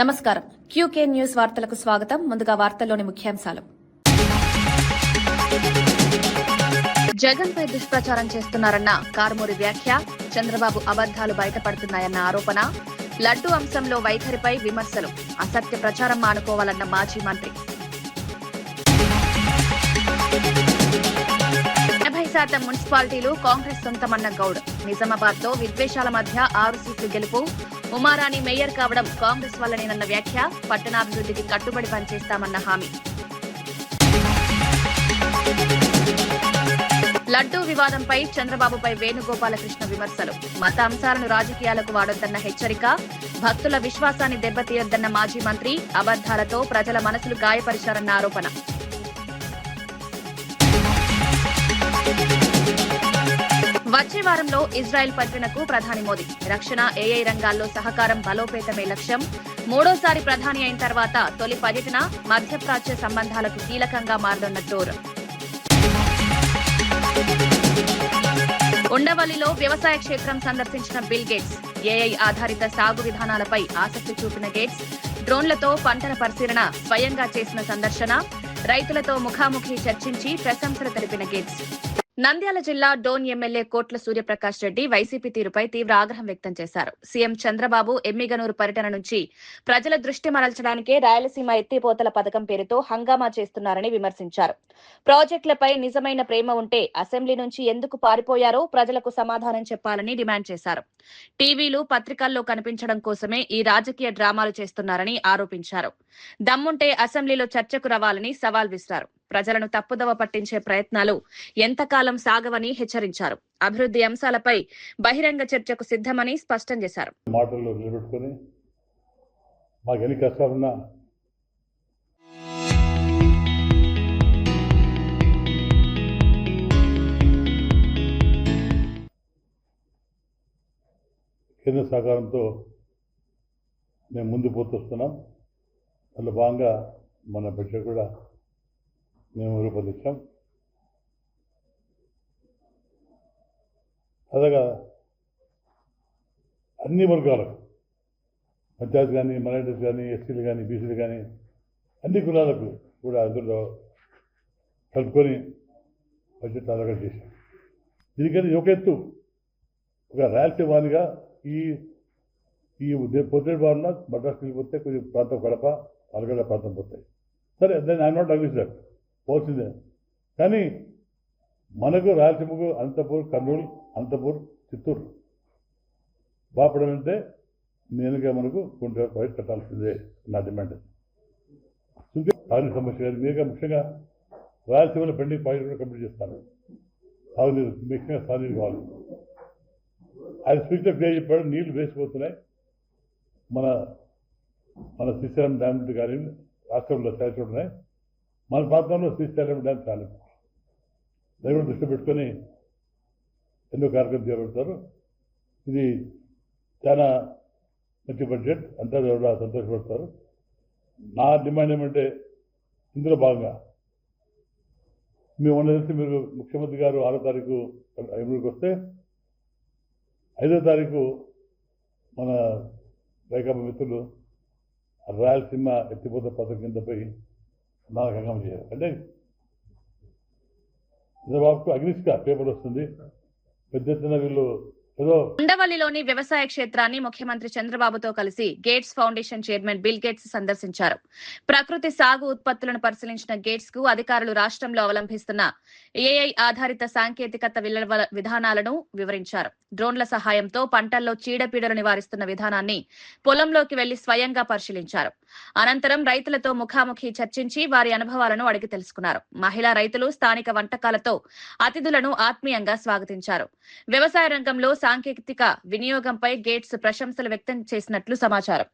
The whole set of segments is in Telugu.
నమస్కారం. క్యూకే న్యూస్ వార్తలకు స్వాగతం. ముందుగా వార్తల్లోని ముఖ్యాంశాలు. జగన్పై దుష్ప్రచారం చేస్తున్నారన్న కారుమూరి వ్యాఖ్య, చంద్రబాబు అబద్దాలు బయటపడుతున్నాయన్న ఆరోపణ, లడ్డూ అంశంలో వైఖరిపై విమర్శలు, అసత్య ప్రచారం మానుకోవాలన్న మాజీ మంత్రి. 80% మున్సిపాలిటీలు కాంగ్రెస్ సొంతమన్న గౌడ్. నిజామాబాద్ లో విద్వేషాల మధ్య 6 సీట్లు గెలుపు. ఉమారాణి మేయర్ కావడం కాంగ్రెస్ వల్లనేనన్న వ్యాఖ్య, పట్టణాభివృద్ధికి కట్టుబడి పనిచేస్తామన్న హామీ. లడ్డూ వివాదంపై చంద్రబాబుపై వేణుగోపాలకృష్ణ విమర్శలు, మత అంశాలను రాజకీయాలకు వాడొద్దన్న హెచ్చరిక, భక్తుల విశ్వాసాన్ని దెబ్బతీయొద్దన్న మాజీ మంత్రి, అబద్దాలతో ప్రజల మనసులు గాయపరిచారన్న ఆరోపణ. వచ్చే వారంలో ఇజ్రాయెల్ పర్యటనకు ప్రధాని మోదీ. రక్షణ, ఏఐ రంగాల్లో సహకారం బలోపేతమే లక్ష్యం. మూడోసారి ప్రధాని అయిన తర్వాత తొలి పర్యటన మధ్యప్రాచ్య సంబంధాలకు కీలకంగా మారనున్న టూర్. ఉండవల్లిలో వ్యవసాయ క్షేత్రం సందర్శించిన బిల్ గేట్స్. ఏఐ ఆధారిత సాగు విధానాలపై ఆసక్తి చూపిన గేట్స్, డ్రోన్లతో పంటల పరిశీలన స్వయంగా చేసిన సందర్శన, రైతులతో ముఖాముఖి చర్చించి ప్రశంసలు తెలిపిన గేట్స్. నంద్యాల జిల్లా డోన్ ఎమ్మెల్యే కోట్ల సూర్యప్రకాష్ రెడ్డి వైసీపీ తీరుపై తీవ్ర ఆగ్రహం వ్యక్తం చేశారు. సీఎం చంద్రబాబు ఎమ్మిగనూరు పర్యటన నుంచి ప్రజల దృష్టి మరల్చడానికే రాయలసీమ ఎత్తిపోతల పథకం పేరుతో హంగామా చేస్తున్నారని విమర్శించారు. ప్రాజెక్టులపై నిజమైన ప్రేమ ఉంటే అసెంబ్లీ నుంచి ఎందుకు పారిపోయారో ప్రజలకు సమాధానం చెప్పాలని డిమాండ్ చేశారు. టీవీలు, పత్రికల్లో కనిపించడం కోసమే ఈ రాజకీయ డ్రామాలు చేస్తున్నారని ఆరోపించారు. దమ్ముంటే అసెంబ్లీలో చర్చకు రావాలని సవాల్ విసిరారు. ప్రజలను తప్పుదవ పట్టించే ప్రయత్నాలు ఎంతకాలం సాగవని హెచ్చరించారు. అభివృద్ధి అంశాలపై బహిరంగ చర్చకు సిద్ధమని స్పష్టం చేశారు. మాటల్లో నిలబెట్టుకుని మాకు ఎన్ని కష్టాలున్నా కేంద్ర సహకారంతో మేము ముందు పోతున్నాం. అందులో భాగంగా మన బడ్జెట్ కూడా మేము రూపొందించాం. అలాగా అన్ని వర్గాలకు, పంచాయతీ కానీ, మైనారిటీస్ కానీ, ఎస్సీలు కానీ, బీసీలు కానీ, అన్ని కులాలకు కూడా అందులో కలుపుకొని బడ్జెట్ అలాగా చేశాం. దీనికని ఒక ఎత్తు ఒక రాయలసీమ వారిగా ఈ పొద్దుటి బారున మద్రాసు వెళ్ళిపోతే కొంచెం ప్రాంతం కడప, అలగడ్డ ప్రాంతం పోతాయి. సరే, దాన్ని ఐఎమ్ నాట్ అగ్రీస్ దట్, పోల్సిందే. కానీ మనకు రాయలసీమకు అనంతపూర్, కర్నూలు, అనంతపూర్, చిత్తూరు బాపడాలంటే నేనుగా మనకు కొంత బయట కట్టాల్సిందే నా డిమాండ్. తాగునీరు సమస్య కానీ మీరుగా ముఖ్యంగా రాయలసీమలో పెండింగ్ పాయింట్ కూడా కంప్లీట్ చేస్తాను. తాగునీరు ముఖ్యంగా తాగునీరు కావాలి. ఆయన స్పీచ్లో క్లియర్ చెప్పాడు, నీళ్లు వేసిపోతున్నాయి. మన శ్రీశైలం డ్యామ్ కానీ రాష్ట్రంలో చాలా ఉన్నాయి, మన ప్రాంతంలో శ్రీశైలం డ్యామ్ చాలా. దాన్ని కూడా దృష్టి పెట్టుకొని ఎన్నో కార్యక్రమం చేపడతారు. ఇది చాలా మంచి బడ్జెట్, అంతా కూడా సంతోషపడతారు. నా డిమాండ్ ఏమంటే ఇందులో భాగంగా మేము తెలిసి మీరు ముఖ్యమంత్రి గారు 6వ తారీఖు ఎమ్మెల్యేకి వస్తే 5వ తారీఖు మన వైకాపా మిత్రులు రాయలసీమ ఎత్తిపోత పథకం కిందపై నాకు హంగామా చేయాలి. అంటే చంద్రబాబుకు అగ్నిష్గా పేపర్ వస్తుంది, పెద్ద ఎత్తున వీళ్ళు ఏదో. ఉండవల్లిలోని వ్యవసాయ క్షేత్రాన్ని ముఖ్యమంత్రి చంద్రబాబుతో కలిసి gates foundation chairman bill gates సందర్శించారు. ప్రకృతి సాగు ఉత్పత్తులను పరిశీలించిన గేట్స్ కు అధికారులు రాష్ట్రంలో అవలంబిస్తున్న ఏఐ ఆధారిత సాంకేతికత విధానాలను వివరించారు. డ్రోన్ల సహాయంతో పంటల్లో చీడపీడలు నివారిస్తున్న విధానాన్ని పొలంలోకి వెళ్లి స్వయంగా పరిశీలించారు. అనంతరం రైతులతో ముఖాముఖి చర్చించి వారి అనుభవాలను అడిగి తెలుసుకున్నారు. మహిళా రైతులు స్థానిక వంటకాలతో అతిథులను ఆత్మీయంగా స్వాగతించారు. వ్యవసాయ రంగంలో సాంకేతిక వినియోగంపై గేట్స్ ప్రశంసలు వ్యక్తం చేసినట్లు సమాచారం.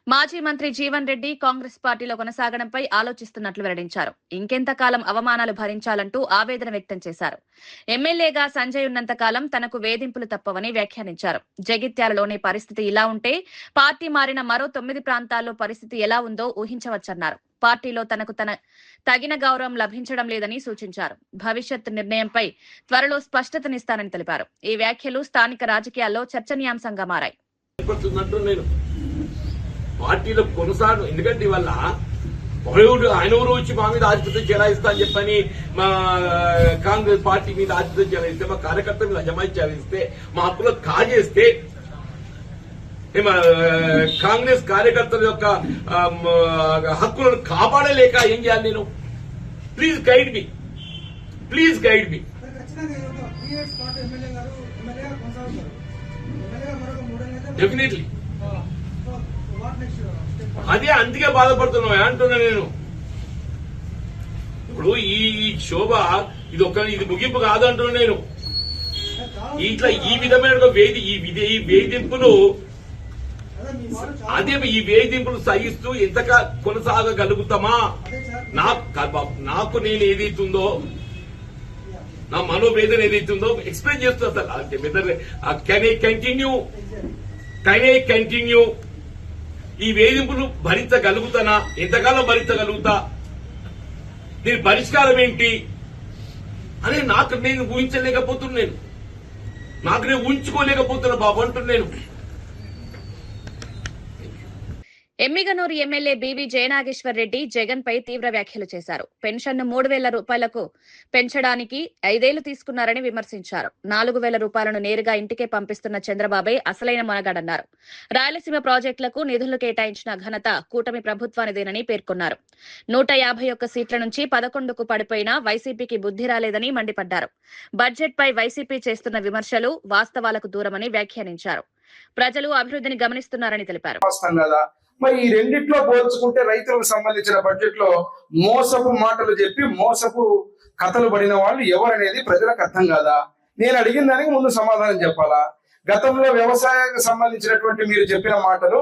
మాజీ మంత్రి జీవన్ రెడ్డి కాంగ్రెస్ పార్టీలో కొనసాగడంపై ఆలోచిస్తున్నట్లు వెల్లడించారు. ఇంకెంతకాలం అవమానాలు భరించాలంటూ ఆవేదన వ్యక్తం చేశారు. ఎమ్మెల్యేగా సంజయ్ ఉన్నంతకాలం తనకు వేధింపులు తప్పవని వ్యాఖ్యానించారు. జగిత్యాలలోని పరిస్థితి ఇలా ఉంటే పార్టీ మారిన మరో 9 ప్రాంతాల్లో పరిస్థితి ఎలా ఉందో ఊహించవచ్చన్నారు. పార్టీలో తనకు తగిన గౌరవం లభించడం లేదని సూచించారు. భవిష్యత్ నిర్ణయంపై త్వరలో స్పష్టతనిస్తానని తెలిపారు. ఈ వ్యాఖ్యలు స్థానిక రాజకీయాల్లో చర్చనీయాంశంగా మారాయి. పార్టీలో కొనసాగు, ఎందుకంటే ఇవాళ ఆయన ఊరు వచ్చి మా మీద ఆధిపత్యం చెలాయిస్తా అని చెప్పని మా కాంగ్రెస్ పార్టీ మీద ఆధిపత్యం చెలాయిస్తే, మా కార్యకర్త మీద అజమాయి చెలాయిస్తే, మా హక్కులో కాజేస్తే కాంగ్రెస్ కార్యకర్తల యొక్క హక్కులను కాపాడలేక ఏం చేయాలి నేను? Please guide me, please guide me. Definitely అదే అందుకే బాధపడుతున్నా అంటున్నా నేను. ఇప్పుడు ఈ శోభ ఇది ముగింపు కాదు అంటున్నా నేను. ఇట్లా ఈ విధమైన ఈ వేధింపులు ఈ వేధింపులు సహిస్తూ ఎంతగా కొనసాగగలుగుతామా? నాకు నేను ఏదైతుందో, నా మనోవేదన ఏదైతుందో ఎక్స్ప్లెయిన్ చేస్తున్నా సార్. కెన్ ఐ కంటిన్యూ ఈ వేధింపులు భరించగలుగుతానా? ఎంతకాలం భరించగలుగుతా? దీని పరిష్కారం ఏంటి అని నాకు నేను ఊహించలేకపోతున్నాను. నాకు నేను ఊహించుకోలేకపోతున్నా బాబు అంటున్నాను. ఎమ్మిగనూరు ఎమ్మెల్యే బీవీ జయనాగేశ్వర్ రెడ్డి జగన్ పై తీవ్ర వ్యాఖ్యలు చేశారు. పెన్షన్ ను 3,000 రూపాయలకు పెంచడానికి 5 ఏళ్లు తీసుకున్నారని విమర్శించారు. 4,000 రూపాయలను నేరుగా ఇంటికే పంపిస్తున్న చంద్రబాబే అసలైన మొనగాడన్నారు. రాయలసీమ ప్రాజెక్టులకు నిధులు కేటాయించిన ఘనత కూటమి ప్రభుత్వానిదేనని పేర్కొన్నారు. 151 సీట్ల నుంచి 11కు పడిపోయినా వైసీపీకి బుద్ధి రాలేదని మండిపడ్డారు. బడ్జెట్ పై వైసీపీ చేస్తున్న విమర్శలు వాస్తవాలకు దూరమని వ్యాఖ్యానించారు. ప్రజలు అభివృద్ధిని గమనిస్తున్నారని తెలిపారు. మరి ఈ రెండిట్లో పోల్చుకుంటే రైతులకు సంబంధించిన బడ్జెట్ లో మోసపు మాటలు చెప్పి మోసపు కథలు పడిన వాళ్ళు ఎవరనేది ప్రజలకు అర్థం కాదా? నేను అడిగిన దానికి ముందు సమాధానం చెప్పాలా? గతంలో వ్యవసాయానికి సంబంధించినటువంటి మీరు చెప్పిన మాటలు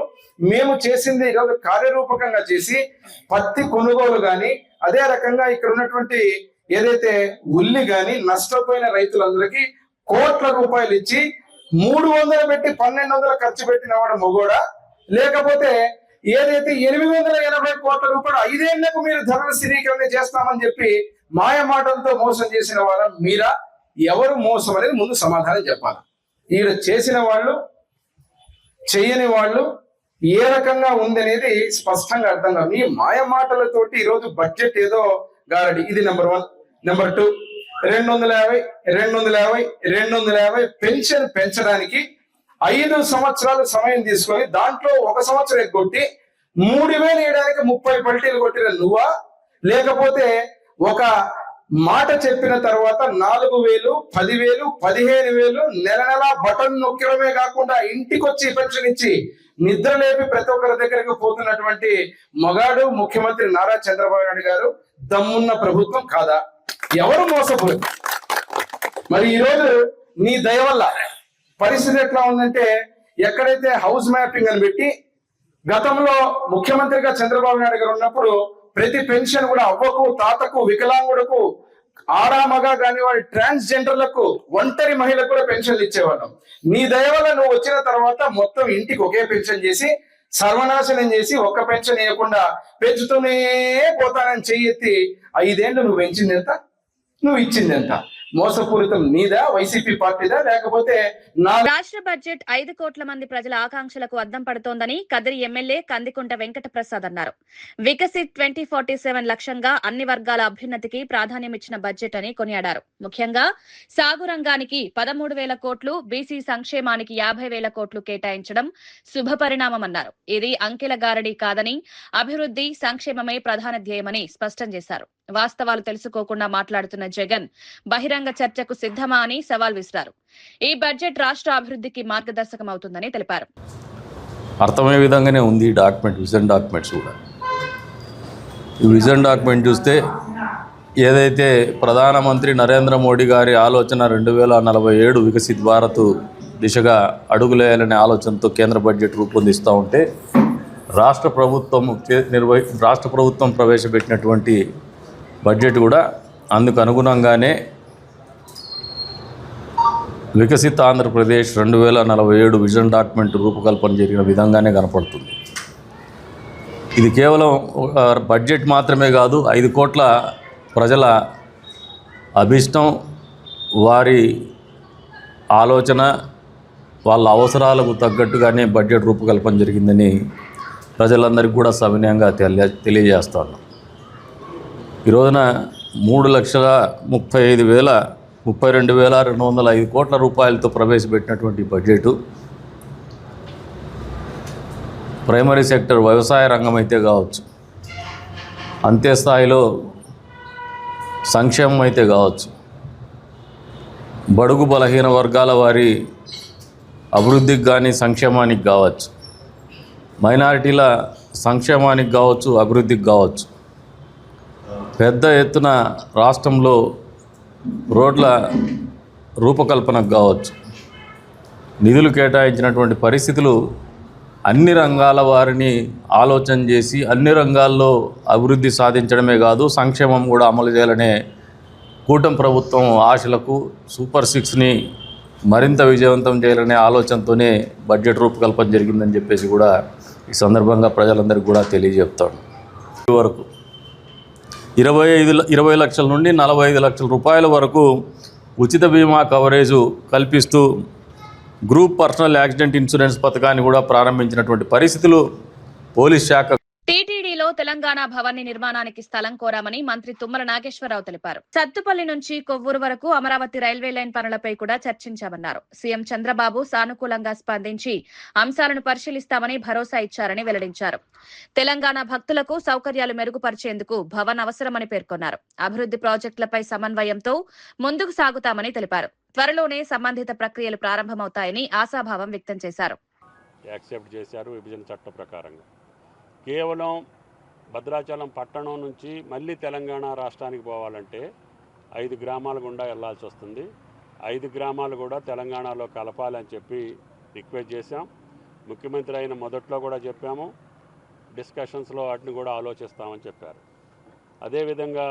మేము చేసింది ఈరోజు కార్యరూపకంగా చేసి పత్తి కొనుగోలు గాని, అదే రకంగా ఇక్కడ ఉన్నటువంటి ఏదైతే ఉల్లి గాని నష్టపోయిన రైతులందరికీ కోట్ల రూపాయలు ఇచ్చి 300 పెట్టి 1,200 ఖర్చు పెట్టిన వాడు మొగోడా? లేకపోతే ఏదైతే 880 కోట్ల రూపాయలు 5 ఏళ్లకు మీరు ధరల స్థిరీకరణ చేస్తామని చెప్పి మాయ మాటలతో మోసం చేసిన వారు మీరా? ఎవరు మోసం అనేది ముందు సమాధానం చెప్పాలి. ఈడ చేసిన వాళ్ళు చెయ్యని వాళ్ళు ఏ రకంగా ఉందనేది స్పష్టంగా అర్థం కాదు. మీ మాయ మాటలతోటి ఈరోజు బడ్జెట్ ఏదో గారడి. ఇది నెంబర్ 1. నెంబర్ 2, 250 పెన్షన్ పెంచడానికి 5 సంవత్సరాలు సమయం తీసుకొని దాంట్లో 1 సంవత్సరం ఎగ్గొట్టి 3,000 వేయడానికి 30 పల్టీలు కొట్టిన నువ్వా? లేకపోతే ఒక మాట చెప్పిన తర్వాత 4,000, 10,000, 15,000 నెల బటన్ నొక్కడమే కాకుండా ఇంటికొచ్చి పెన్షన్ ఇచ్చి నిద్ర లేపి ప్రతి ఒక్కరి దగ్గరికి పోతున్నటువంటి మగాడు ముఖ్యమంత్రి నారా చంద్రబాబు నాయుడు గారు దమ్మున్న ప్రభుత్వం కాదా? ఎవరు మోసపోయి? మరి ఈరోజు నీ దయ వల్ల పరిస్థితి ఎట్లా ఉందంటే, ఎక్కడైతే హౌస్ మ్యాపింగ్ అని పెట్టి గతంలో ముఖ్యమంత్రిగా చంద్రబాబు నాయుడు గారు ఉన్నప్పుడు ప్రతి పెన్షన్ కూడా అవ్వకు, తాతకు, వికలాంగుడుకు, ఆడామగా కాని వాడి ట్రాన్స్జెండర్లకు, ఒంటరి మహిళలకు కూడా పెన్షన్లు ఇచ్చేవాళ్ళం. నీ దయ వల్ల నువ్వు వచ్చిన తర్వాత మొత్తం ఇంటికి ఒకే పెన్షన్ చేసి సర్వనాశనం చేసి ఒక్క పెన్షన్ వేయకుండా పెంచుతూనే పోతానని చెయ్యెత్తి 5 ఏళ్ళు నువ్వు పెంచింది ఎంత? నువ్వు ఇచ్చింది ఎంత? మోసపూరితం నీదా, వైసీపీ పార్టీదా, లేకపోతే రాష్ట్ర బడ్జెట్ 5 కోట్ల మంది ప్రజల ఆకాంక్షలకు అద్దం పడుతోందని కదిరి ఎమ్మెల్యే కందికుంట వెంకట ప్రసాద్ అన్నారు. వికసిత్ 2047 లక్ష్యంగా అన్ని వర్గాల అభ్యున్నతికి ప్రాధాన్యమిచ్చిన బడ్జెట్ అని కొనియాడారు. ముఖ్యంగా సాగు రంగానికి 13,000 కోట్లు, బీసీ సంక్షేమానికి 50,000 కోట్లు కేటాయించడం శుభపరిణామమన్నారు. ఇది అంకెల గారడీ కాదని అభివృద్ధి సంక్షేమమే ప్రధాన ధ్యేయమని స్పష్టం చేశారు. వాస్తవాలు తెలుసుకోకుండా మాట్లాడుతున్న జగన్ బహిరంగ చర్చకు సిద్ధమా అని సవాల్ విసిరారు. ఈ బడ్జెట్ రాష్ట్ర అభివృద్ధికి మార్గదర్శకం అవుతుందని తెలిపారు. అర్థమయ్యే విధంగానే ఉంది ఈ డాక్యుమెంట్, విజన్ డాక్యుమెంట్స్ కూడా. ఈ విజన్ డాక్యుమెంట్ చూస్తే ఏదైతే ప్రధానమంత్రి నరేంద్ర మోడీ గారి ఆలోచన 2047 వికసిత్ భారత్ దిశగా అడుగులేయాలనే ఆలోచనతో కేంద్ర బడ్జెట్ రూపొందిస్తూ ఉంటే రాష్ట్ర ప్రభుత్వం ప్రవేశపెట్టినటువంటి బడ్జెట్ కూడా అందుకు అనుగుణంగానే వికసిత ఆంధ్రప్రదేశ్ 2047 విజన్ డాక్యుమెంట్ రూపకల్పన జరిగిన విధంగానే కనపడుతుంది. ఇది కేవలం ఒక బడ్జెట్ మాత్రమే కాదు, 5 కోట్ల ప్రజల అభిష్టం, వారి ఆలోచన, వాళ్ళ అవసరాలకు తగ్గట్టుగానే బడ్జెట్ రూపకల్పన జరిగిందని ప్రజలందరికీ కూడా సవినయంగా తెలియజేస్తాను. ఈ రోజున 3,32,205 కోట్ల రూపాయలతో ప్రవేశపెట్టినటువంటి బడ్జెటు ప్రైమరీ సెక్టర్ వ్యవసాయ రంగం అయితే కావచ్చు, అంతే స్థాయిలో సంక్షేమం అయితే కావచ్చు, బడుగు బలహీన వర్గాల వారి అభివృద్ధికి కానీ సంక్షేమానికి కావచ్చు, మైనారిటీల సంక్షేమానికి కావచ్చు, అభివృద్ధికి కావచ్చు, పెద్ద ఎత్తున రాష్ట్రంలో రోడ్ల రూపకల్పనకు కావచ్చు నిధులు కేటాయించినటువంటి పరిస్థితులు అన్ని రంగాల వారిని ఆలోచన చేసి అన్ని రంగాల్లో అభివృద్ధి సాధించడమే కాదు, సంక్షేమం కూడా అమలు చేయాలనే కూటమి ప్రభుత్వం ఆశలకు సూపర్ 6ని మరింత విజయవంతం చేయాలనే ఆలోచనతోనే బడ్జెట్ రూపకల్పన జరిగిందని చెప్పేసి కూడా ఈ సందర్భంగా ప్రజలందరికీ కూడా తెలియజెప్తాను. వరకు 20 లక్షల నుండి 45 లక్షల రూపాయల వరకు ఉచిత బీమా కవరేజు కల్పిస్తూ గ్రూప్ పర్సనల్ యాక్సిడెంట్ ఇన్సూరెన్స్ పథకాన్ని కూడా ప్రారంభించినటువంటి పరిస్థితులు పోలీస్ శాఖ. టీటీడీలో తెలంగాణ భవన్ నిర్మాణానికి స్థలం కోరామని మంత్రి తుమ్మల నాగేశ్వరరావు తెలిపారు. సత్తుపల్లి నుంచి కొవ్వూరు వరకు అమరావతి రైల్వే లైన్ పనులపై కూడా చర్చించామన్నారు. సీఎం చంద్రబాబు సానుకూలంగా స్పందించి అంశాలను పరిశీలిస్తామని భరోసా ఇచ్చారని వెల్లడించారు. తెలంగాణ భక్తులకు సౌకర్యాలు మెరుగుపరిచేందుకు భవన్ అవసరమని పేర్కొన్నారు. అభివృద్ధి ప్రాజెక్టులపై సమన్వయంతో ముందుకు సాగుతామని తెలిపారు. త్వరలోనే సంబంధిత ప్రక్రియలు ప్రారంభమవుతాయని ఆశాభావం వ్యక్తం చేశారు. యాక్సెప్ట్ చేశారు విభజన చట్ట ప్రకారంగా. కేవలం భద్రాచలం పట్టణం నుంచి మళ్ళీ తెలంగాణ రాష్ట్రానికి పోవాలంటే 5 గ్రామాల గుండా వెళ్లాల్సి వస్తుంది. 5 గ్రామాలు కూడా తెలంగాణలో కలపాలని చెప్పి రిక్వెస్ట్ చేశాం. ముఖ్యమంత్రి అయిన మొదట్లో కూడా చెప్పాము, డిస్కషన్స్లో వాటిని కూడా ఆలోచిస్తామని చెప్పారు. అదేవిధంగా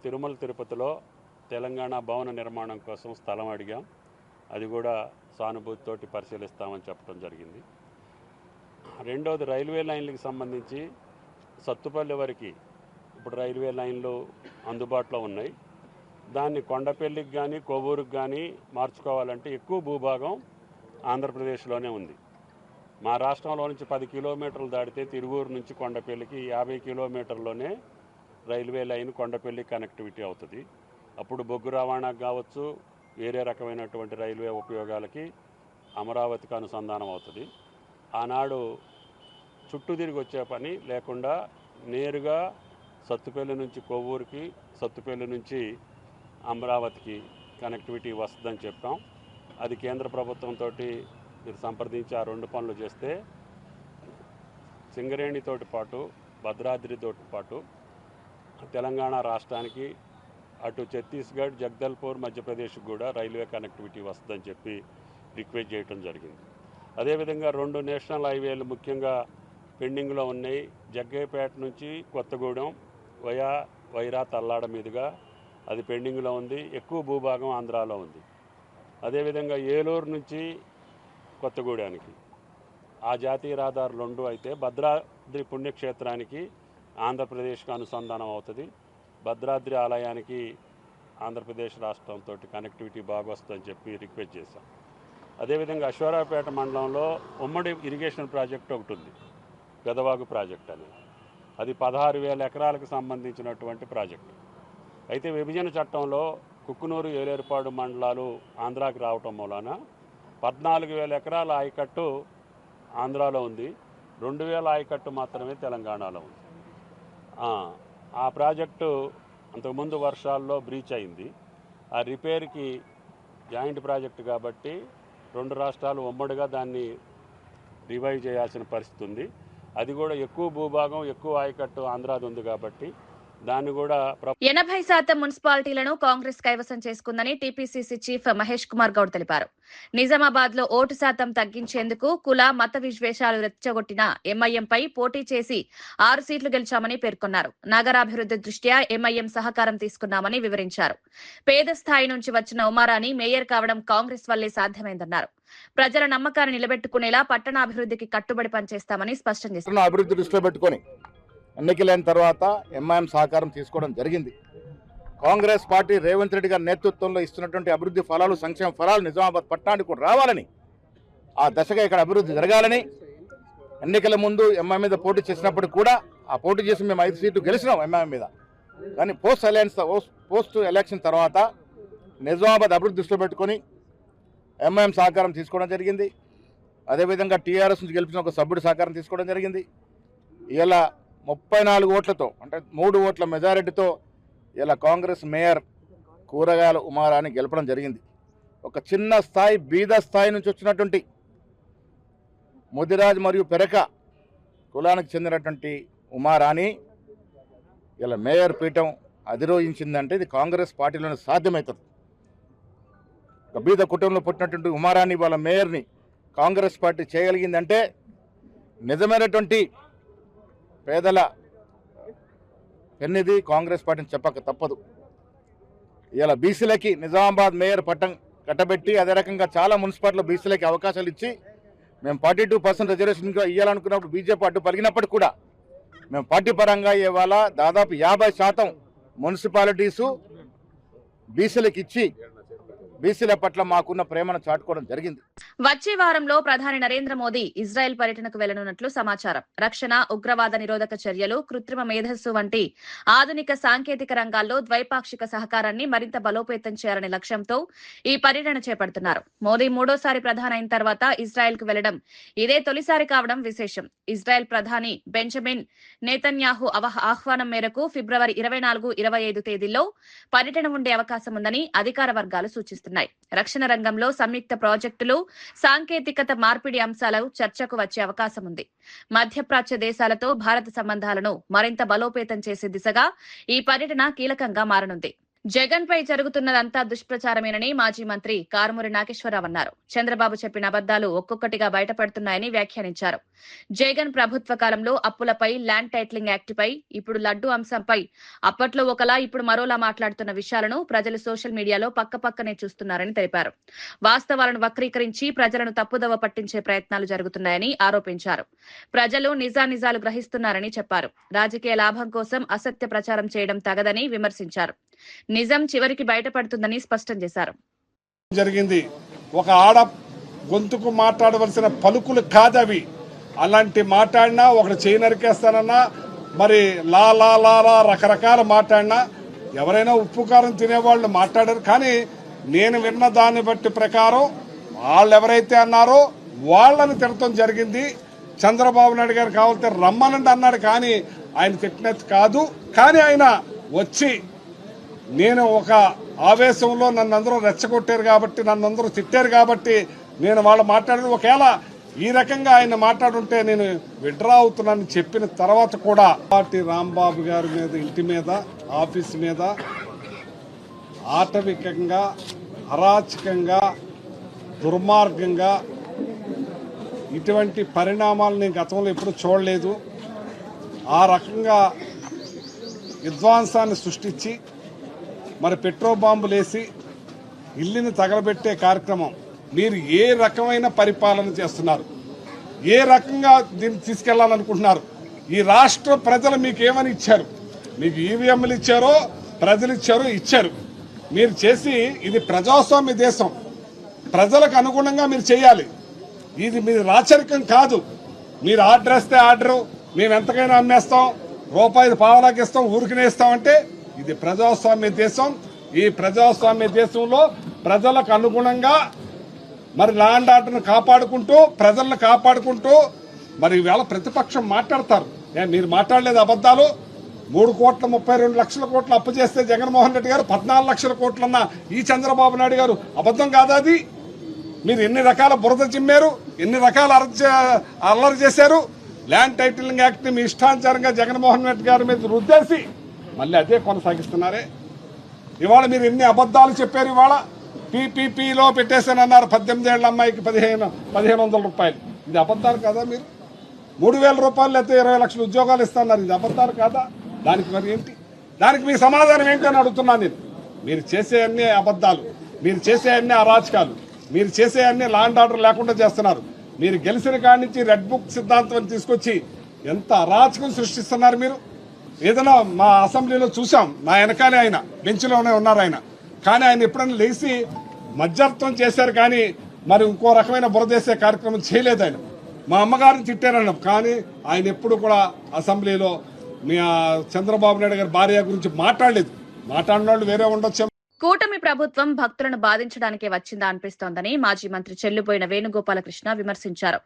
తిరుమల తిరుపతిలో తెలంగాణ భవన నిర్మాణం కోసం స్థలం అడిగాం. అది కూడా సానుభూతితోటి పరిశీలిస్తామని చెప్పడం జరిగింది. రెండోది రైల్వే లైన్లకు సంబంధించి సత్తుపల్లి వరకు ఇప్పుడు రైల్వే లైన్లు అందుబాటులో ఉన్నాయి. దాన్ని కొండపల్లికి కానీ కొవ్వూరుకి కానీ మార్చుకోవాలంటే ఎక్కువ భూభాగం ఆంధ్రప్రదేశ్లోనే ఉంది. మా రాష్ట్రంలో నుంచి 10 కిలోమీటర్లు దాటితే తిరువూరు నుంచి కొండపల్లికి 50 కిలోమీటర్లోనే రైల్వే లైన్ కొండపల్లి కనెక్టివిటీ అవుతుంది. అప్పుడు బొగ్గు రవాణాకు కావచ్చు, వేరే రకమైనటువంటి రైల్వే ఉపయోగాలకి అమరావతికి అనుసంధానం అవుతుంది. ఆనాడు చుట్టూ తిరిగి వచ్చే పని లేకుండా నేరుగా సత్తుపల్లి నుంచి కొవ్వూరుకి, సత్తుపల్లి నుంచి అమరావతికి కనెక్టివిటీ వస్తుందని చెప్పాం. అది కేంద్ర ప్రభుత్వంతో మీరు సంప్రదించి ఆ 2 పనులు చేస్తే సింగరేణితోటి పాటు భద్రాద్రితో పాటు తెలంగాణ రాష్ట్రానికి అటు ఛత్తీస్గఢ్, జగదల్పూర్, మధ్యప్రదేశ్కి కూడా రైల్వే కనెక్టివిటీ వస్తుందని చెప్పి రిక్వెస్ట్ చేయడం జరిగింది. అదేవిధంగా 2 నేషనల్ హైవేలు ముఖ్యంగా పెండింగ్లో ఉన్నాయి. జగ్గయ్యపేట నుంచి కొత్తగూడెం వైరా తల్లాడ మీదుగా అది పెండింగ్లో ఉంది. ఎక్కువ భూభాగం ఆంధ్రాలో ఉంది. అదేవిధంగా ఏలూరు నుంచి కొత్తగూడెనికి ఆ జాతీయ రహదారి 2 అయితే భద్రాద్రి పుణ్యక్షేత్రానికి ఆంధ్రప్రదేశ్కి అనుసంధానం అవుతుంది. భద్రాద్రి ఆలయానికి ఆంధ్రప్రదేశ్ రాష్ట్రంతో కనెక్టివిటీ బాగా వస్తుందని చెప్పి రిక్వెస్ట్ చేశాం. అదేవిధంగా అశ్వారావుపేట మండలంలో ఉమ్మడి ఇరిగేషన్ ప్రాజెక్ట్ ఒకటి ఉంది, పెదవాగు ప్రాజెక్ట్ అని. అది 16,000 ఎకరాలకు సంబంధించినటువంటి ప్రాజెక్టు. అయితే విభజన చట్టంలో కుక్కునూరు, ఏలేరుపాడు మండలాలు ఆంధ్రాకి రావటం మూలాన 14,000 ఎకరాల ఆయకట్టు ఆంధ్రాలో ఉంది, 2,000 ఆయకట్టు మాత్రమే తెలంగాణలో ఉంది. ఆ ప్రాజెక్టు అంతకుముందు వర్షాల్లో బ్రీచ్ అయింది. ఆ రిపేర్కి జాయింట్ ప్రాజెక్టు కాబట్టి 2 రాష్ట్రాలు ఉమ్మడిగా దాన్ని రివైవ్ చేయాల్సిన పరిస్థితి ఉంది. అది కూడా ఎక్కువ భూభాగం, ఎక్కువ ఆయకట్టు ఆంధ్రాది ఉంది కాబట్టి దాన్ని కూడా 80% మున్సిపాలిటీలను కాంగ్రెస్ కైవసం చేసుకుందని టీపీసీసీ చీఫ్ మహేష్ కుమార్ గౌడ్ తెలిపారు. నిజామాబాద్ లో ఓటు శాతం తగ్గించేందుకు కుల మత విద్వేషాలు రెచ్చగొట్టిన ఎంఐఎంపై పోటీ చేసి 6 సీట్లు గెలిచామని పేర్కొన్నారు. నగరాభివృద్ధి దృష్ట్యా ఎంఐఎం సహకారం తీసుకున్నామని వివరించారు. పేద స్థాయి నుంచి వచ్చిన ఉమారాణి మేయర్ కావడం కాంగ్రెస్ వల్లే సాధ్యమైందన్నారు. ప్రజల నమ్మకాన్ని నిలబెట్టుకునేలా పట్టణాభివృద్ధికి కట్టుబడి పనిచేస్తామని స్పష్టం చేశారు. అభివృద్ధి దృష్టిలో పెట్టుకొని ఎన్నికలైన తర్వాత ఎంఐఎం సహకారం తీసుకోవడం జరిగింది. కాంగ్రెస్ పార్టీ రేవంత్ రెడ్డి గారి నేతృత్వంలో ఇస్తున్నటువంటి అభివృద్ధి ఫలాలు, సంక్షేమ ఫలాలు నిజామాబాద్ పట్టణానికి కూడా రావాలని, ఆ దశగా ఇక్కడ అభివృద్ధి జరగాలని ఎన్నికల ముందు ఎంఐఎం మీద పోటీ చేసినప్పుడు కూడా ఆ పోటీ చేసి మేము 5 సీట్లు గెలిచినాం ఎంఐఎం మీద. కానీ పోస్ట్ ఎలక్షన్ తర్వాత నిజామాబాద్ అభివృద్ధి దృష్టిలో పెట్టుకొని ఎంఐఎం సహకారం తీసుకోవడం జరిగింది. అదేవిధంగా టీఆర్ఎస్ నుంచి గెలిచిన ఒక సభ్యుడి సహకారం తీసుకోవడం జరిగింది. ఇలా 34 ఓట్లతో, అంటే 3 ఓట్ల మెజారిటీతో ఇలా కాంగ్రెస్ మేయర్ కూరగాయల ఉమారాణి గెలపడం జరిగింది. ఒక చిన్న స్థాయి, బీద స్థాయి నుంచి వచ్చినటువంటి ముదిరాజ్ మరియు పెరక కులానికి చెందినటువంటి ఉమారాణి ఇలా మేయర్ పీఠం అధిరోహించిందంటే ఇది కాంగ్రెస్ పార్టీలోనే సాధ్యమవుతుంది. ఒక బీద కుటుంబంలో పుట్టినటువంటి ఉమారాణి వాళ్ళ మేయర్ని కాంగ్రెస్ పార్టీ చేయగలిగిందంటే నిజమైనటువంటి పేదల పెన్నిది కాంగ్రెస్ పార్టీని చెప్పక తప్పదు. ఇలా బీసీలకి నిజామాబాద్ మేయర్ పట్టం కట్టబెట్టి, అదే రకంగా చాలా మున్సిపాలిటీలో బీసీలకి అవకాశాలు ఇచ్చి మేము 42% రిజర్వేషన్ ఇవ్వాలనుకున్నప్పుడు బీజేపీ అడ్డు పలిగినప్పుడు కూడా మేము పార్టీ పరంగా ఇవాళ దాదాపు 50% మున్సిపాలిటీసు బీసీలకు ఇచ్చి బీసీల పట్ల మాకున్న ప్రేమను చాటుకోవడం జరిగింది. వచ్చే వారంలో ప్రధాని నరేంద్ర మోదీ ఇజ్రాయెల్ పర్యటనకు వెళ్లనున్నట్లు సమాచారం. రక్షణ, ఉగ్రవాద నిరోధక చర్యలు, కృత్రిమ మేధస్సు వంటి ఆధునిక సాంకేతిక రంగాల్లో ద్వైపాక్షిక సహకారాన్ని మరింత బలోపేతం చేయాలనే లక్ష్యంతో ఈ పర్యటన చేపడుతున్నారు. మోదీ 3వ ప్రధాని అయిన తర్వాత ఇజ్రాయెల్ కు వెళ్లడం ఇదే తొలిసారి కావడం విశేషం. ఇజ్రాయెల్ ప్రధాని బెంజమిన్ నెతన్యాహు ఆహ్వానం మేరకు ఫిబ్రవరి 24, 25 తేదీల్లో పర్యటన ఉండే అవకాశం ఉందని అధికార వర్గాలు సూచిస్తున్నాయి. రక్షణ రంగంలో సంయుక్త ప్రాజెక్టులు, సాంకేతికత మార్పిడి అంశాలు చర్చకు వచ్చే అవకాశం ఉంది. మధ్యప్రాచ్య దేశాలతో భారత సంబంధాలను మరింత బలోపేతం చేసే దిశగా ఈ పర్యటన కీలకంగా మారనుంది. జగన్ పై జరుగుతున్నదంతా దుష్ప్రచారమేనని మాజీ మంత్రి కారుమూరి నాగేశ్వరరావు అన్నారు. చంద్రబాబు చెప్పిన అబద్దాలు ఒక్కొక్కటిగా బయటపడుతున్నాయని వ్యాఖ్యానించారు. జగన్ ప్రభుత్వ కాలంలో అప్పులపై, ల్యాండ్ టైటిలింగ్ యాక్ట్ పై, ఇప్పుడు లడ్డు అంశంపై అప్పట్లో ఒకలా ఇప్పుడు మరోలా మాట్లాడుతున్న విషయాలను ప్రజలు సోషల్ మీడియాలో పక్కపక్కనే చూస్తున్నారని తెలిపారు. వాస్తవాలను వక్రీకరించి ప్రజలను తప్పుదోవ పట్టించే ప్రయత్నాలు జరుగుతున్నాయని ఆరోపించారు. ప్రజలు నిజానిజాలు గ్రహిస్తున్నారని చెప్పారు. రాజకీయ లాభం కోసం అసత్య ప్రచారం చేయడం తగదని విమర్శించారు. నిజం చివరికి బయటపడుతుందని స్పష్టం చేశారు. జరిగింది ఒక ఆడ గొంతుకు మాట్లాడవలసిన పలుకులు కాదవి. అలాంటి మాట్లాడినా ఒకటి చేయి నరికేస్తానన్నా, మరి లా లా లా లా రకరకాల మాట్లాడినా ఎవరైనా ఉప్పు కారం తినేవాళ్ళు మాట్లాడారు. కానీ నేను విన్న దాన్ని బట్టి ప్రకారం వాళ్ళు ఎవరైతే అన్నారో వాళ్ళని తిట్టడం జరిగింది. చంద్రబాబు నాయుడు గారు కావాలంటే రమ్మనండి అన్నాడు, కానీ ఆయన తిట్టినట్టు కాదు. కానీ ఆయన వచ్చి నేను ఒక ఆవేశంలో నన్ను అందరూ రెచ్చగొట్టారు కాబట్టి, నన్ను అందరూ తిట్టారు కాబట్టి నేను వాళ్ళు మాట్లాడేది, ఒకవేళ ఈ రకంగా ఆయన మాట్లాడుంటే నేను విడ్రా అవుతున్నానని చెప్పిన తర్వాత కూడా పార్టీ రాంబాబు గారి మీద, ఇంటి మీద, ఆఫీస్ మీద ఆటవికంగా, అరాచకంగా, దుర్మార్గంగా ఇటువంటి పరిణామాలు నేను గతంలో ఎప్పుడు చూడలేదు. ఆ రకంగా విధ్వంసాన్ని సృష్టించి మరి పెట్రోల్ బాంబులు వేసి ఇల్లుని తగలబెట్టే కార్యక్రమం, మీరు ఏ రకమైన పరిపాలన చేస్తున్నారు? ఏ రకంగా దీన్ని తీసుకెళ్లాలనుకుంటున్నారు? ఈ రాష్ట్ర ప్రజలు మీకు ఏమని ఇచ్చారు? మీకు ఈవీఎంలు ఇచ్చారో, ప్రజలు ఇచ్చారు. మీరు చేసి, ఇది ప్రజాస్వామ్య దేశం, ప్రజలకు అనుగుణంగా మీరు చేయాలి. ఇది మీరు రాచరికం కాదు. మీరు ఆర్డర్ వేస్తే ఆర్డరు, మేము ఎంతకైనా అమ్మేస్తాం, రూపాయి పావలాకి ఇస్తాం, ఊరికినే ఇస్తామంటే ఇది ప్రజాస్వామ్య దేశం. ఈ ప్రజాస్వామ్య దేశంలో ప్రజలకు అనుగుణంగా మరి ల్యాండ్ ఆర్డర్ను కాపాడుకుంటూ, ప్రజలను కాపాడుకుంటూ మరి ఈవేళ ప్రతిపక్షం మాట్లాడతారు. మీరు మాట్లాడలేదు అబద్దాలు. 3,32,00,000 కోట్లు అప్పు చేస్తే జగన్మోహన్ రెడ్డి గారు 14 లక్షల కోట్లన్న ఈ చంద్రబాబు నాయుడు గారు అబద్ధం కాదా అది? మీరు ఎన్ని రకాల బురద చిమ్మారు, ఎన్ని రకాల అల్లరి చేశారు. ల్యాండ్ టైటిలింగ్ యాక్ట్ మీ ఇష్టానుసారంగా జగన్మోహన్ రెడ్డి గారి మీద రుద్దేసి మళ్ళీ అదే కొనసాగిస్తున్నారే. ఇవాళ మీరు ఎన్ని అబద్ధాలు చెప్పారు. ఇవాళ పీపీపీలో పెట్టేశానన్నారు 18 ఏళ్ల అమ్మాయికి 1500 రూపాయలు. ఇది అబద్ధాలు కాదా? మీరు 3000 రూపాయలు లేకపోతే 20 లక్షల ఉద్యోగాలు ఇస్తున్నారు. ఇది అబద్ధాలు కాదా? దానికి మరి ఏంటి? దానికి మీ సమాధానం ఏంటి అని అడుగుతున్నాను నేను. మీరు చేసే అన్ని అబద్ధాలు, మీరు చేసే అన్ని అరాచకాలు, మీరు చేసే అన్ని లా అండ్ ఆర్డర్ లేకుండా చేస్తున్నారు. మీరు గెలిచిన కాడి నుంచి రెడ్ బుక్ సిద్ధాంతం తీసుకొచ్చి ఎంత అరాచకం సృష్టిస్తున్నారు మీరు. ఏదైనా మా అసెంబ్లీలో చూసాం, నా వెనకాలే ఆయన బెంచ్లోనే ఉన్నారు ఆయన. కానీ ఆయన ఎప్పుడైనా లేచి మధ్యర్థం చేశారు కానీ మరి ఇంకో రకమైన బురదేసే కార్యక్రమం చేయలేదు ఆయన. మా అమ్మగారిని తిట్టారన్నాం కానీ ఆయన ఎప్పుడు కూడా అసెంబ్లీలో మీ చంద్రబాబు నాయుడు గారి భార్య గురించి మాట్లాడలేదు. మాట్లాడిన వాళ్ళు వేరే ఉండొచ్చు. కూటమి ప్రభుత్వం భక్తులను బాధించడానికే వచ్చిందా అనిపిస్తోందని మాజీ మంత్రి చెల్లుబోయిన వేణుగోపాలకృష్ణ విమర్శించారు.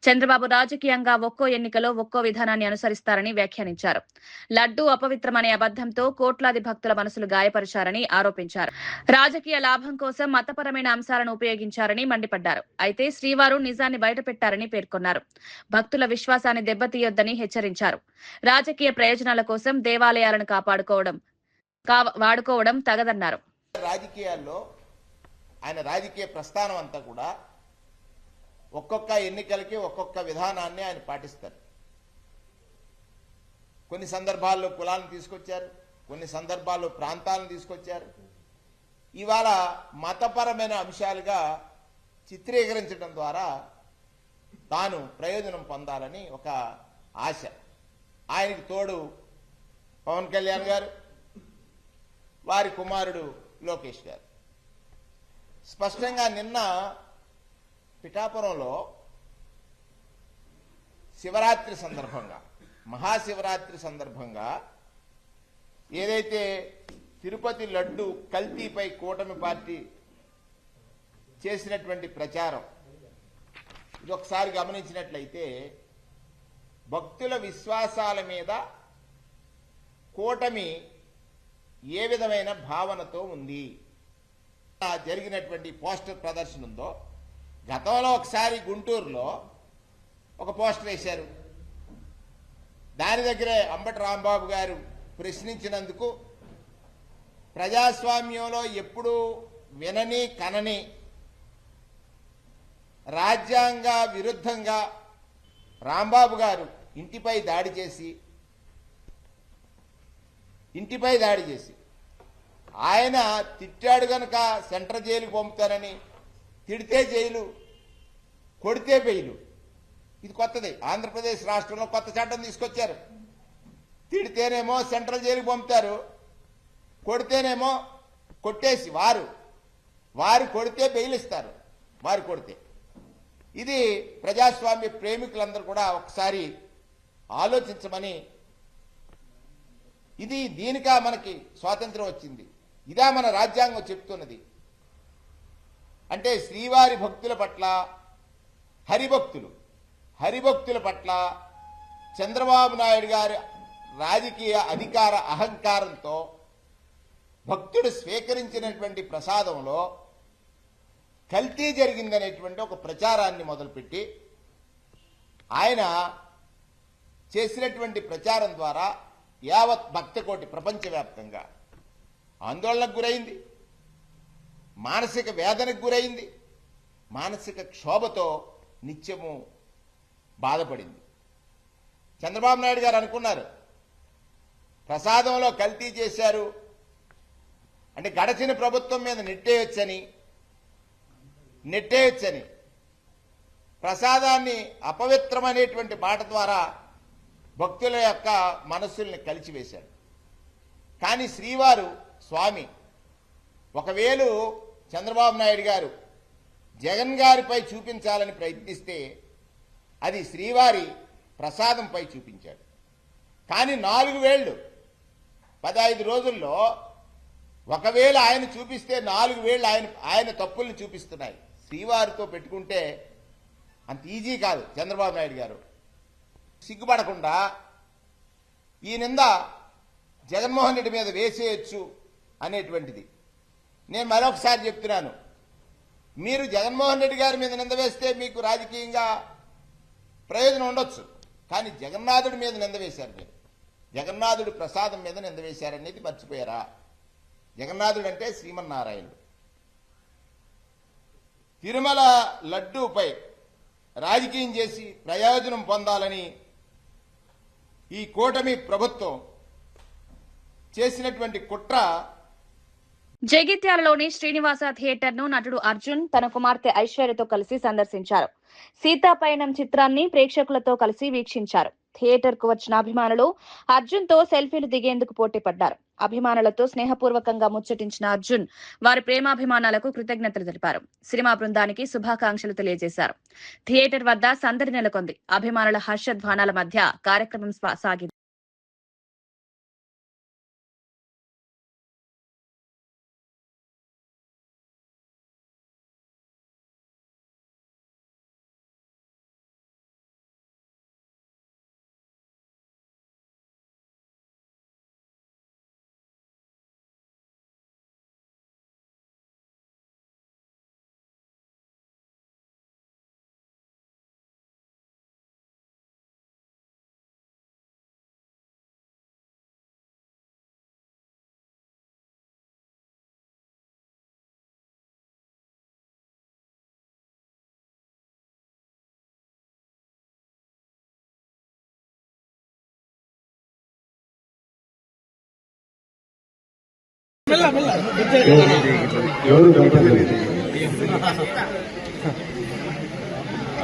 చంద్రబాబు రాజకీయంగా ఒక్కో ఎన్నికలో ఒక్కో విధానాన్ని అనుసరిస్తారని వ్యాఖ్యానించారు. లడ్డూ అపవిత్రమనే అబద్దంతో కోట్లాది భక్తుల మనసులు గాయపరిచారని ఆరోపించారు. రాజకీయ లాభం కోసం మతపరమైన అంశాలను ఉపయోగించారని మండిపడ్డారు. అయితే శ్రీవారు నిజాన్ని బయటపెట్టారని పేర్కొన్నారు. భక్తుల విశ్వాసాన్ని దెబ్బతీయొద్దని హెచ్చరించారు. రాజకీయ ప్రయోజనాల కోసం దేవాలయాలను వాడుకోవడం తగదన్నారు. రాజకీయాల్లో ఆయన రాజకీయ ప్రస్థానం అంతా కూడా ఒక్కొక్క ఎన్నికలకి ఒక్కొక్క విధానాన్ని ఆయన పాటిస్తారు. కొన్ని సందర్భాల్లో కులాలను తీసుకొచ్చారు, కొన్ని సందర్భాల్లో ప్రాంతాలను తీసుకొచ్చారు. ఇవాళ మతపరమైన అంశాలుగా చిత్రీకరించడం ద్వారా తాను ప్రయోజనం పొందాలని ఒక ఆశ. ఆయనకు తోడు పవన్ కళ్యాణ్ గారు, వారి కుమారుడు లోకేష్ గారు. స్పష్టంగా నిన్న పిఠాపురంలో శివరాత్రి సందర్భంగా, మహాశివరాత్రి సందర్భంగా ఏదైతే తిరుపతి లడ్డు కల్తీపై కూటమి పార్టీ చేసినటువంటి ప్రచారం, ఇది ఒకసారి గమనించినట్లయితే భక్తుల విశ్వాసాల మీద కూటమి ఏ విధమైన భావనతో ఉంది. జరిగినటువంటి పోస్టర్ ప్రదర్శన ఉందో, గతంలో ఒకసారి గుంటూరులో ఒక పోస్టర్ వేశారు. దాని దగ్గరే అంబటి రాంబాబు గారు ప్రశ్నించినందుకు ప్రజాస్వామ్యంలో ఎప్పుడూ వినని కనని రాజ్యాంగ విరుద్ధంగా రాంబాబు గారు ఇంటిపై దాడి చేసి ఆయన తిట్టాడు గనక సెంట్రల్ జైలుకు పంపుతారని, తిడితే జైలు, కొడితే బెయిలు. ఇది కొత్తది. ఆంధ్రప్రదేశ్ రాష్ట్రంలో కొత్త చట్టం తీసుకొచ్చారు. తిడితేనేమో సెంట్రల్ జైలుకు పంపుతారు, కొడితేనేమో కొట్టేసి వారు కొడితే బెయిల్ ఇస్తారు. వారు కొడితే. ఇది ప్రజాస్వామ్య ప్రేమికులందరూ కూడా ఒకసారి ఆలోచించమని. ఇది దీనికా మనకి స్వాతంత్రం వచ్చింది, ఇదా మన రాజ్యాంగం చెప్తున్నది. అంటే శ్రీవారి భక్తుల పట్ల, హరిభక్తుల పట్ల చంద్రబాబు నాయుడు గారి రాజకీయ అధికార అహంకారంతో భక్తుడు స్వీకరించినటువంటి ప్రసాదంలో కల్తీ జరిగిందనేటువంటి ఒక ప్రచారాన్ని మొదలుపెట్టి ఆయన చేసినటువంటి ప్రచారం ద్వారా యావత్ భక్తకోటి ప్రపంచవ్యాప్తంగా ఆందోళనకు గురైంది, మానసిక వేదనకు గురైంది, మానసిక క్షోభతో నిత్యము బాధపడింది. చంద్రబాబు నాయుడు గారు అనుకున్నారు ప్రసాదంలో కల్తీ చేశారు అంటే గడచిన ప్రభుత్వం మీద నెట్టేయొచ్చని ప్రసాదాన్ని అపవిత్రమనేటువంటి మాట ద్వారా భక్తుల యొక్క మనస్సుల్ని కలిచివేశాడు. కానీ శ్రీవారు స్వామి ఒకవేళ చంద్రబాబు నాయుడు గారు జగన్ గారిపై చూపించాలని ప్రయత్నిస్తే అది శ్రీవారి ప్రసాదంపై చూపించాడు. కానీ 4 వేళ్లు 15 రోజుల్లో ఒకవేళ ఆయన చూపిస్తే 4 వేళ్లు ఆయన తప్పుల్ని చూపిస్తున్నాయి. శ్రీవారితో పెట్టుకుంటే అంత ఈజీ కాదు. చంద్రబాబు నాయుడు గారు సిగ్గుపడకుండా ఈ నింద జగన్మోహన్ రెడ్డి మీద వేసేయచ్చు అనేటువంటిది. నేను మరొకసారి చెప్తున్నాను, మీరు జగన్మోహన్ రెడ్డి గారి మీద నింద వేస్తే మీకు రాజకీయంగా ప్రయోజనం ఉండొచ్చు, కానీ జగన్నాథుడి మీద నింద వేశారు మీరు. జగన్నాథుడి ప్రసాదం మీద నింద వేశారనేది మర్చిపోయారా? జగన్నాథుడు అంటే శ్రీమన్నారాయణుడు. తిరుమల లడ్డూపై రాజకీయం చేసి ప్రయోజనం పొందాలని ఈ కూటమి ప్రభుత్వం చేసినటువంటి కుట్ర. జగిత్యాలలోని శ్రీనివాస థియేటర్ ను నటుడు అర్జున్ తన కుమార్తె ఐశ్వర్యతో కలిసి సందర్శించారు. సీతాపయనం చిత్రాన్ని ప్రేక్షకులతో కలిసి వీక్షించారు. థియేటర్ కు వచ్చిన అభిమానులు అర్జున్ తో సెల్ఫీలు దిగేందుకు పోటీ పడ్డారు. అభిమానులతో స్నేహపూర్వకంగా ముచ్చటించిన అర్జున్ వారి ప్రేమాభిమానాలకు కృతజ్ఞతలు తెలిపారు. సినిమా బృందానికి శుభాకాంక్షలు తెలియజేశారు. థియేటర్ వద్ద సందడి నెలకొంది. అభిమానుల హర్షధ్వానాల మధ్య కార్యక్రమం సాగింది.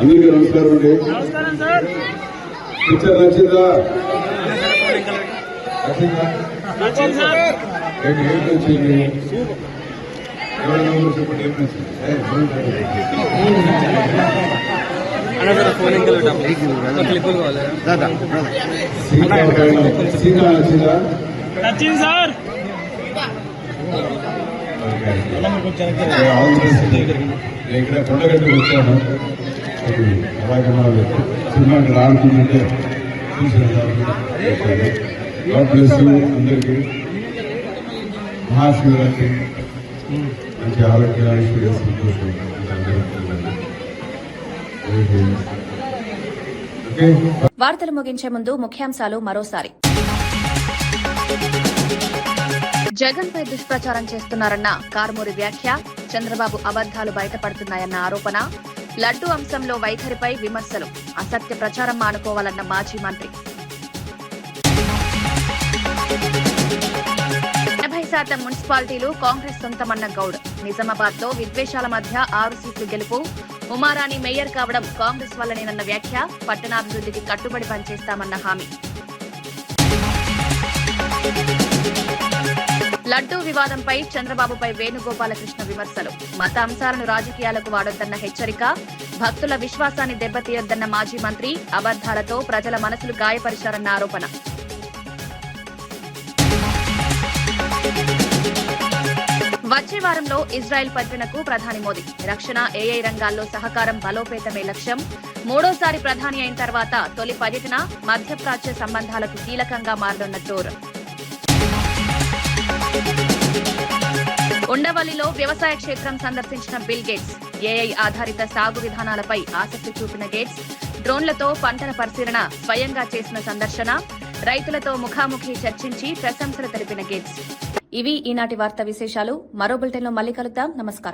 అందరికీ నమస్కారం అండి. పిక్చర్ నచ్చిందా? ఏం నచ్చింది? చెప్పండి, ఏం నచ్చింది? సీతా నచ్చిందా? నచ్చింది సార్. ఇక్కడ కొండగట్టుకు వచ్చాను. అలాగే మనం సినిమాకి రానుకుంటుంటే అందరికీ మహాశివరాత్రి మంచి ఆరోగ్య ఐశ్వర్య సంతోషం వార్తలు ముగించే ముందు ముఖ్యాంశాలు మరోసారి. జగన్ పై దుష్ప్రచారం చేస్తున్నారన్న కారుమూరి వ్యాఖ్య. చంద్రబాబు అబద్దాలు బయటపడుతున్నాయన్న ఆరోపణ. లడ్డూ అంశంలో వైఖరిపై విమర్శలు. అసత్య ప్రచారం మానుకోవాలన్న మాజీ మంత్రి. 80% మున్సిపాలిటీలు కాంగ్రెస్ సొంతమన్న గౌడ్. నిజామాబాద్ లో విద్వేషాల మధ్య 6 సీట్లు గెలుపు. ఉమారాణి మేయర్ కావడం కాంగ్రెస్ వల్లనేనన్న వ్యాఖ్య. పట్టణాభివృద్ధికి కట్టుబడి పనిచేస్తామన్న హామీ. లడ్డూ వివాదంపై చంద్రబాబుపై వేణుగోపాలకృష్ణ విమర్శలు. మత అంశాలను రాజకీయాలకు వాడొద్దన్న హెచ్చరిక. భక్తుల విశ్వాసాన్ని దెబ్బతీయొద్దన్న మాజీ మంత్రి. అబద్దాలతో ప్రజల మనసులు గాయపరిచారన్న ఆరోపణ. వచ్చే వారంలో ఇజ్రాయెల్ పర్యటనకు ప్రధాని మోదీ. రక్షణ, ఏఐ రంగాల్లో సహకారం బలోపేతమే లక్ష్యం. మూడోసారి ప్రధాని అయిన తర్వాత తొలి పర్యటన. మధ్యప్రాచ్య సంబంధాలకు కీలకంగా మారనున్న టూర్. ఉండవల్లిలో వ్యవసాయ క్షేత్రం సందర్శించిన బిల్ గేట్స్. ఏఐ ఆధారిత సాగు విధానాలపై ఆసక్తి చూపిన గేట్స్. డ్రోన్లతో పంటల పరిశీలన స్వయంగా చేసిన సందర్శన. రైతులతో ముఖాముఖి చర్చించి ప్రశంసలు తెలిపిన గేట్స్. ఇవి ఈనాటి వార్తా విశేషాలు. మరో బులెటిన్లో మళ్ళీ కలుద్దాం. నమస్కారం.